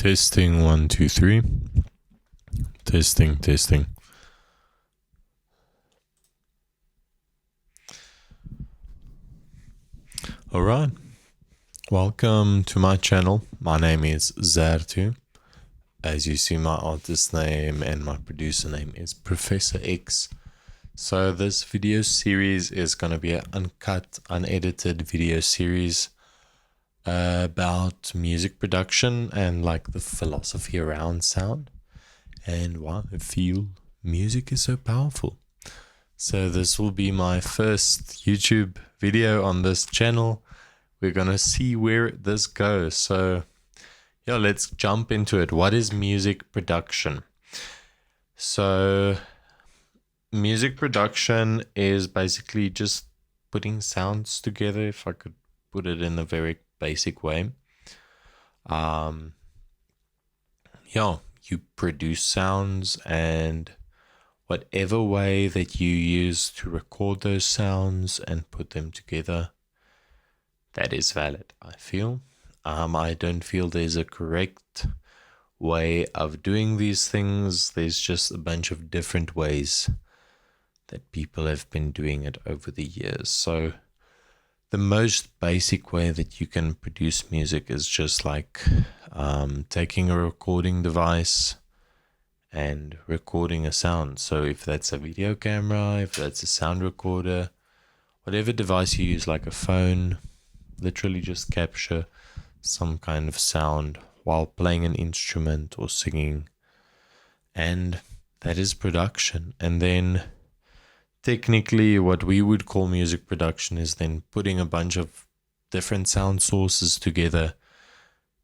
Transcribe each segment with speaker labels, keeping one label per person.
Speaker 1: Testing 1, 2, 3. Testing. Alright, welcome to my channel. My name is Zertu. As you see, my artist name and my producer name is Professor X. So this video series is going to be an uncut, unedited video series about music production and like the philosophy around sound and why I feel music is so powerful. So this will be my first YouTube video on this channel. We're gonna see where this goes. So yeah, let's jump into it. What is music production? So music production is basically just putting sounds together, if I could put it in a very basic way. Yeah, you produce sounds, and whatever way that you use to record those sounds and put them together, that is valid, I feel. I don't feel there's a correct way of doing these things. There's just a bunch of different ways that people have been doing it over the years. So the most basic way that you can produce music is just like taking a recording device and recording a sound. So if that's a video camera, if that's a sound recorder, whatever device you use, like a phone, literally just capture some kind of sound while playing an instrument or singing. And that is production. And then technically what we would call music production is then putting a bunch of different sound sources together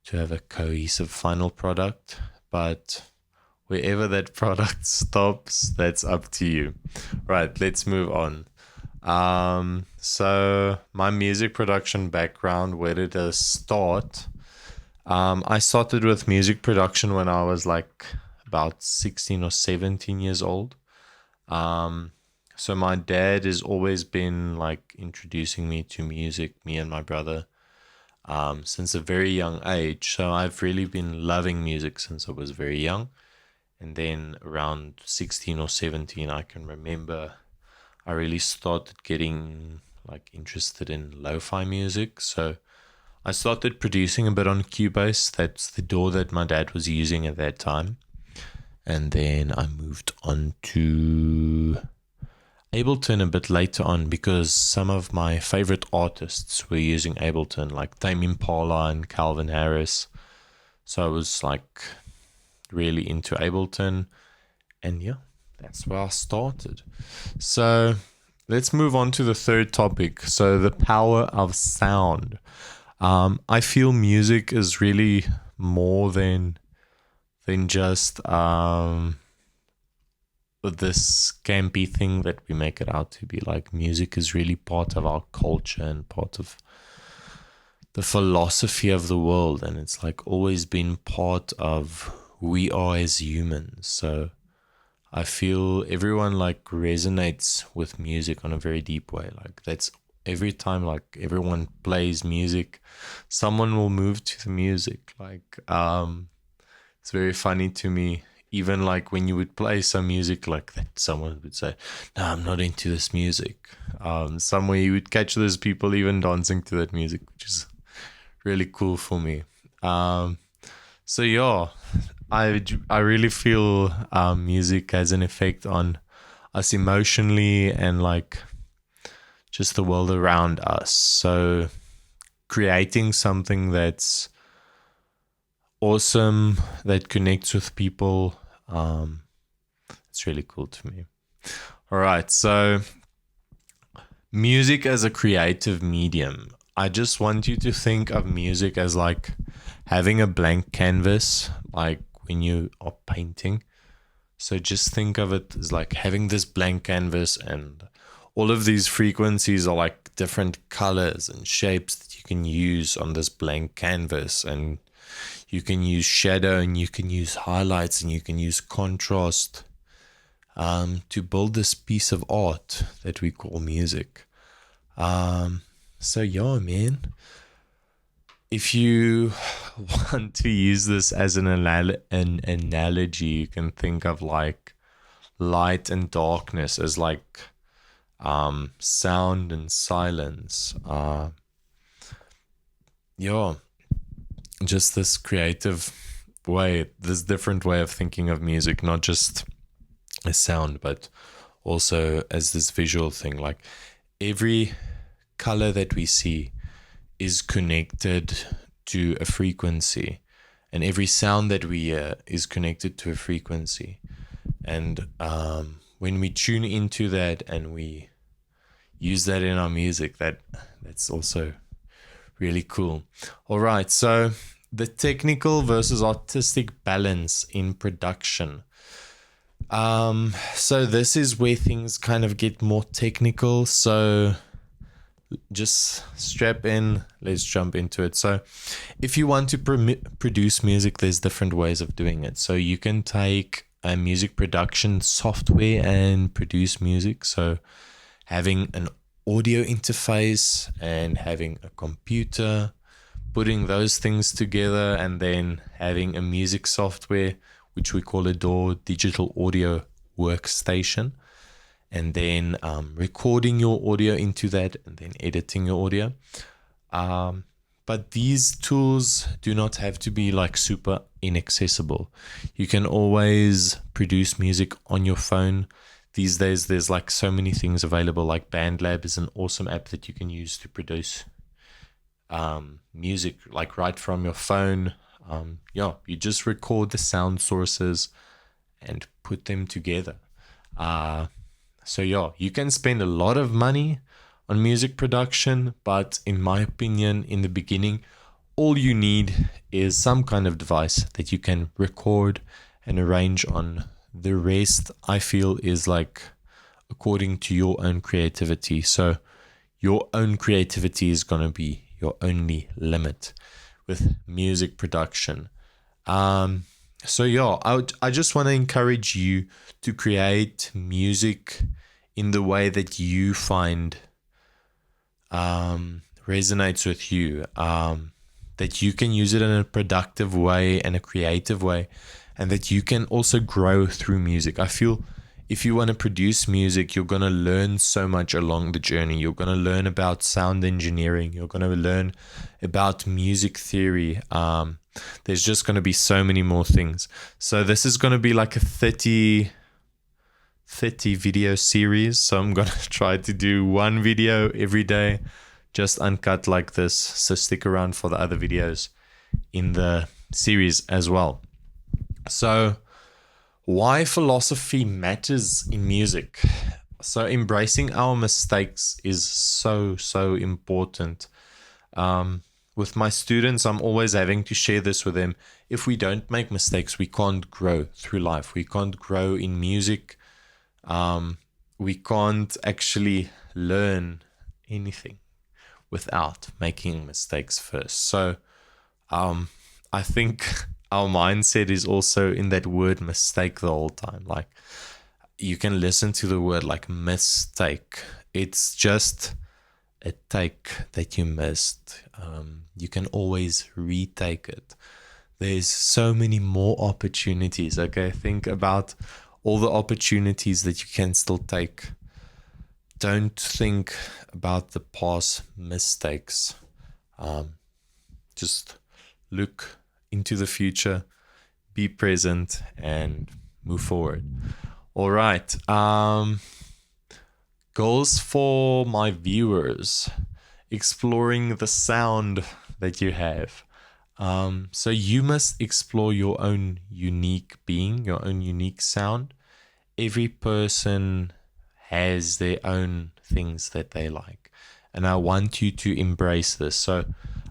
Speaker 1: to have a cohesive final product. But wherever that product stops, that's up to you. Right, let's move on. So my music production background, where did it start? I started with music production when I was like about 16 or 17 years old. So my dad has always been like introducing me to music, me and my brother, since a very young age. So I've really been loving music since I was very young. And then around 16 or 17, I can remember I really started getting like interested in lo-fi music. So I started producing a bit on Cubase. That's the DAW that my dad was using at that time. And then I moved on to Ableton a bit later on because some of my favorite artists were using Ableton, like Tame Impala and Calvin Harris. So I was like really into Ableton, and yeah, that's where I started. So let's move on to the third topic. So the power of sound. I feel music is really more than just this campy thing that we make it out to be. Like, music is really part of our culture and part of the philosophy of the world, and it's like always been part of who we are as humans. So I feel everyone like resonates with music on a very deep way. Like, that's every time like everyone plays music, someone will move to the music. Like, it's very funny to me. Even like when you would play some music like that, someone would say, "No, I'm not into this music." Somewhere you would catch those people even dancing to that music, which is really cool for me. So yeah, I really feel music has an effect on us emotionally and like just the world around us. So creating something that's awesome, that connects with people, it's really cool to me. All right, so music as a creative medium. I just want you to think of music as like having a blank canvas, like when you are painting. So just think of it as like having this blank canvas, and all of these frequencies are like different colors and shapes that you can use on this blank canvas. And you can use shadow, and you can use highlights, and you can use contrast to build this piece of art that we call music. So yeah, man, if you want to use this as an analogy, you can think of like light and darkness as like sound and silence. Yeah, just this creative way, this different way of thinking of music, not just as sound, but also as this visual thing. Like every color that we see is connected to a frequency, and every sound that we hear is connected to a frequency. And when we tune into that and we use that in our music, that's also really cool. All right, so the technical versus artistic balance in production. So this is where things kind of get more technical. So just strap in, let's jump into it. So if you want to produce music, there's different ways of doing it. So you can take a music production software and produce music. So having an audio interface and having a computer, putting those things together, and then having a music software, which we call a DAW, digital audio workstation, and then recording your audio into that and then editing your audio. But these tools do not have to be like super inaccessible. You can always produce music on your phone. These days, there's like so many things available. Like BandLab is an awesome app that you can use to produce music, like right from your phone. You just record the sound sources and put them together. You can spend a lot of money on music production, but in my opinion, in the beginning, all you need is some kind of device that you can record and arrange on. The rest, I feel, is like according to your own creativity. So your own creativity is going to be your only limit with music production. I just want to encourage you to create music in the way that you find resonates with you, that you can use it in a productive way and a creative way, and that you can also grow through music. I feel if you want to produce music, you're going to learn so much along the journey. You're going to learn about sound engineering. You're going to learn about music theory. There's just going to be so many more things. So this is going to be like a 30 video series. So I'm going to try to do one video every day, just uncut like this. So stick around for the other videos in the series as well. So why philosophy matters in music. So embracing our mistakes is so important. With my students, I'm always having to share this with them. If we don't make mistakes, we can't grow through life. We can't grow in music. We can't actually learn anything without making mistakes first. So I think our mindset is also in that word mistake the whole time. Like you can listen to the word like mistake. It's just a take that you missed. You can always retake it. There's so many more opportunities. Okay, think about all the opportunities that you can still take. Don't think about the past mistakes. Just look into the future, be present, and move forward. All right. Goals for my viewers: exploring the sound that you have. So you must explore your own unique being, your own unique sound. Every person has their own things that they like, and I want you to embrace this. So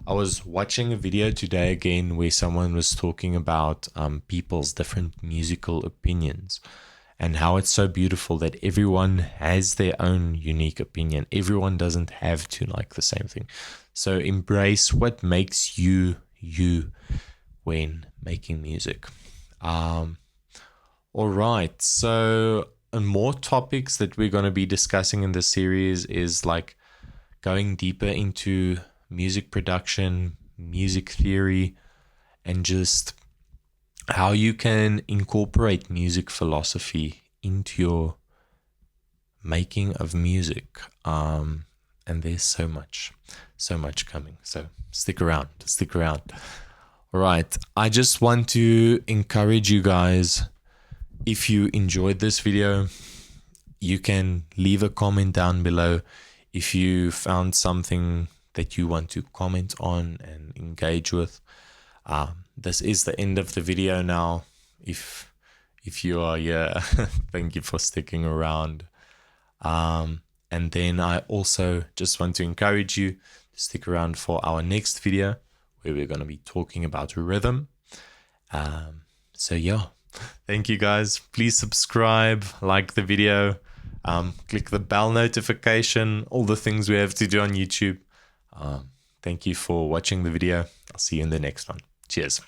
Speaker 1: I was watching a video today again where someone was talking about people's different musical opinions and how it's so beautiful that everyone has their own unique opinion. Everyone doesn't have to like the same thing. So embrace what makes you you when making music. All right. So more topics that we're going to be discussing in this series is like going deeper into music production, music theory, and just how you can incorporate music philosophy into your making of music. And there's so much coming. So stick around. All right. I just want to encourage you guys, if you enjoyed this video, you can leave a comment down below. If you found something that you want to comment on and engage with, this is the end of the video now. If you are here, thank you for sticking around. And then I also just want to encourage you to stick around for our next video, where we're going to be talking about rhythm. So yeah, thank you guys. Please subscribe, like the video, click the bell notification, all the things we have to do on YouTube. Thank you for watching the video. I'll see you in the next one. Cheers.